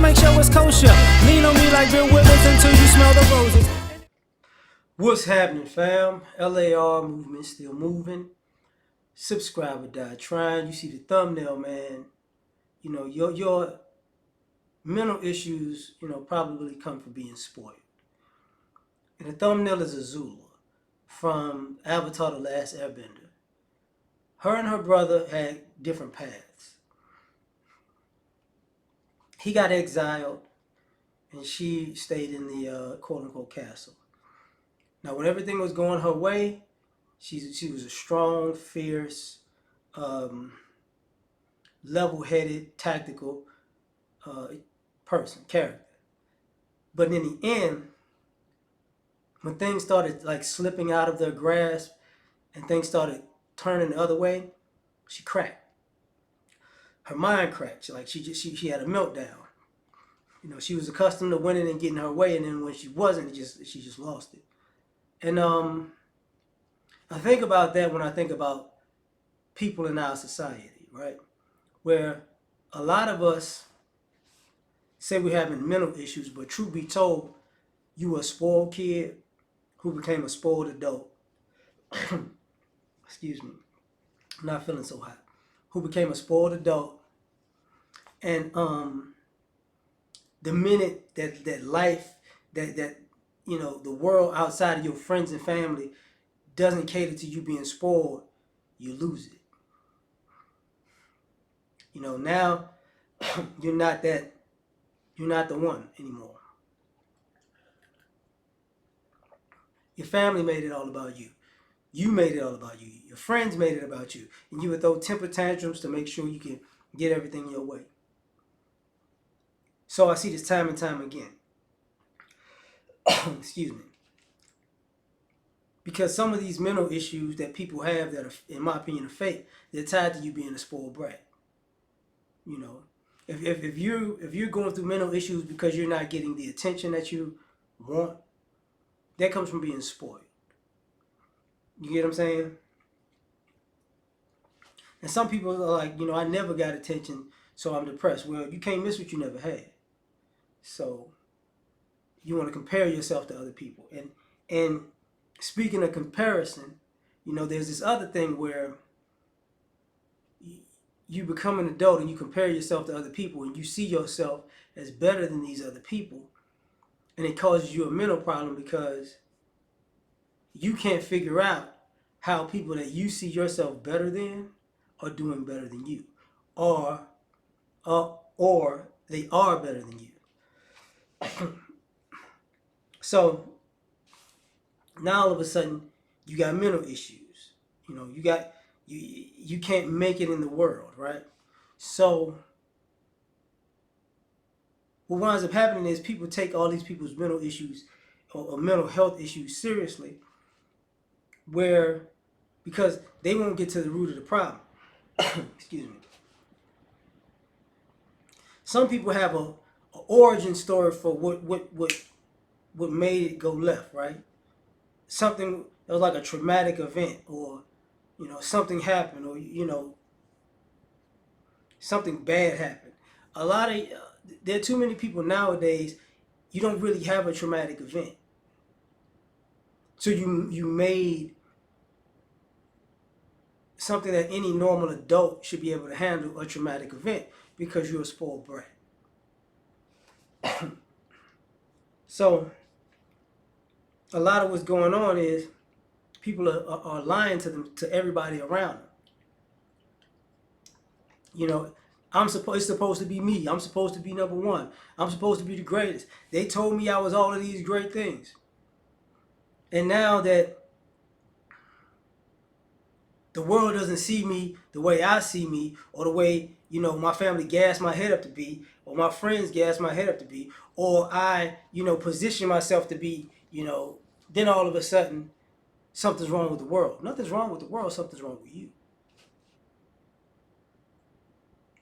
make sure it's kosher. Lean on me like Bill Withers until you smell the roses. What's happening, fam? L.A.R. movement still moving. Subscriber die trying. You see the thumbnail, man. You know, your mental issues, probably come from being spoiled. And the thumbnail is Azula from Avatar: The Last Airbender. Her and her brother had different paths. He got exiled, and she stayed in the quote-unquote castle. Now, when everything was going her way, she was a strong, fierce, level-headed, tactical character. But in the end, when things started like slipping out of their grasp and things started turning the other way, she cracked. Her mind cracked. She had a meltdown. She was accustomed to winning and getting her way, and then when she wasn't, she just lost it. And I think about that when I think about people in our society, right? Where a lot of us say we're having mental issues, but truth be told, you were a spoiled kid who became a spoiled adult. Excuse me, I'm not feeling so hot. Who became a spoiled adult, and the minute that life, that the world outside of your friends and family doesn't cater to you being spoiled, you lose it. Now you're not the one anymore. Your family made it all about you. You made it all about you. Your friends made it about you. And you would throw temper tantrums to make sure you can get everything your way. So I see this time and time again. Excuse me. Because some of these mental issues that people have that are, in my opinion, are fake, they're tied to you being a spoiled brat. If you're going through mental issues because you're not getting the attention that you want, that comes from being spoiled. You get what I'm saying? And some people are like, I never got attention, so I'm depressed. Well, you can't miss what you never had. So you want to compare yourself to other people. And speaking of comparison, there's this other thing where you become an adult and you compare yourself to other people and you see yourself as better than these other people. And it causes you a mental problem because you can't figure out how people that you see yourself better than are doing better than you, or they are better than you. So now all of a sudden you got mental issues. You can't make it in the world, right? So what winds up happening is people take all these people's mental issues or mental health issues seriously, because they won't get to the root of the problem. Excuse me. Some people have a origin story for what made it go left, right? Something that was like a traumatic event, or something happened, or something bad happened. There are too many people nowadays. You don't really have a traumatic event, so you made something that any normal adult should be able to handle, a traumatic event, because you're a spoiled brat. So a lot of what's going on is people are lying to everybody around them. It's supposed to be me. I'm supposed to be number one. I'm supposed to be the greatest. They told me I was all of these great things. And now that the world doesn't see me the way I see me, or the way, my family gassed my head up to be, or my friends gassed my head up to be, or I, position myself to be, then all of a sudden, something's wrong with the world. Nothing's wrong with the world, something's wrong with you.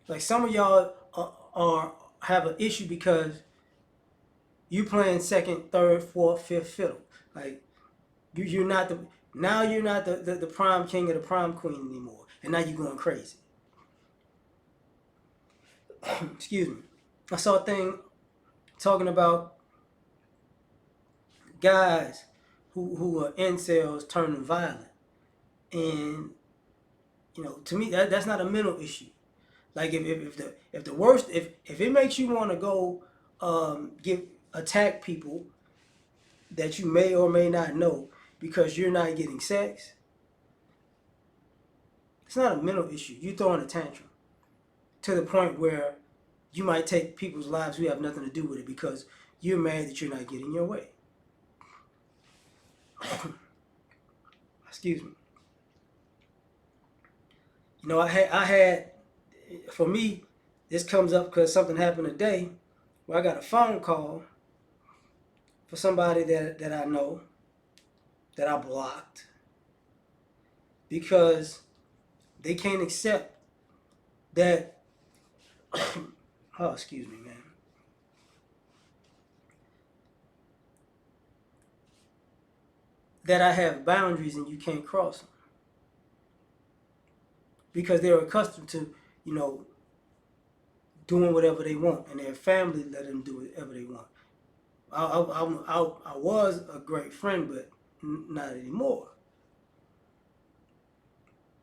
Like some of y'all have an issue because you playing second, third, fourth, fifth fiddle. Like you're not the prom king or the prom queen anymore, and now you're going crazy. Excuse me. I saw a thing talking about guys who are incels turning violent, and to me that's not a mental issue. Like if the worst if it makes you want to go give attack people that you may or may not know because you're not getting sex, it's not a mental issue. You throwing a tantrum to the point where you might take people's lives who have nothing to do with it because you're mad that you're not getting your way. Excuse me. I had, for me, this comes up because something happened today where I got a phone call for somebody that I know that I blocked because they can't accept that. Oh, excuse me, man. That I have boundaries and you can't cross them because they're accustomed to, you know, doing whatever they want, and their family let them do whatever they want. I was a great friend, but not anymore.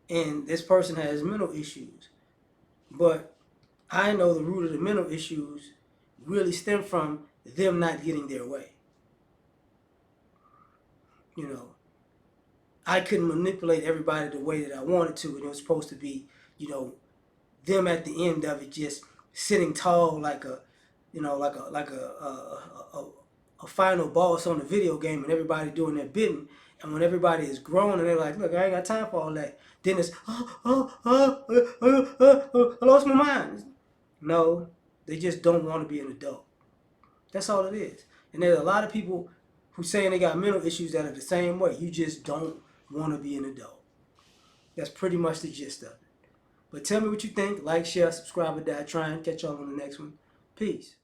And this person has mental issues, but I know the root of the mental issues really stem from them not getting their way. You know, I couldn't manipulate everybody the way that I wanted to, and it was supposed to be, you know, them at the end of it just sitting tall like a, a final boss on a video game, and everybody doing their bidding. And when everybody is grown and they're like, look, I ain't got time for all that. Then it's, I lost my mind. No, they just don't want to be an adult. That's all it is. And there's a lot of people who saying they got mental issues that are the same way. You just don't want to be an adult. That's pretty much the gist of it. But tell me what you think. Like, share, subscribe, or die trying. Catch y'all on the next one. Peace.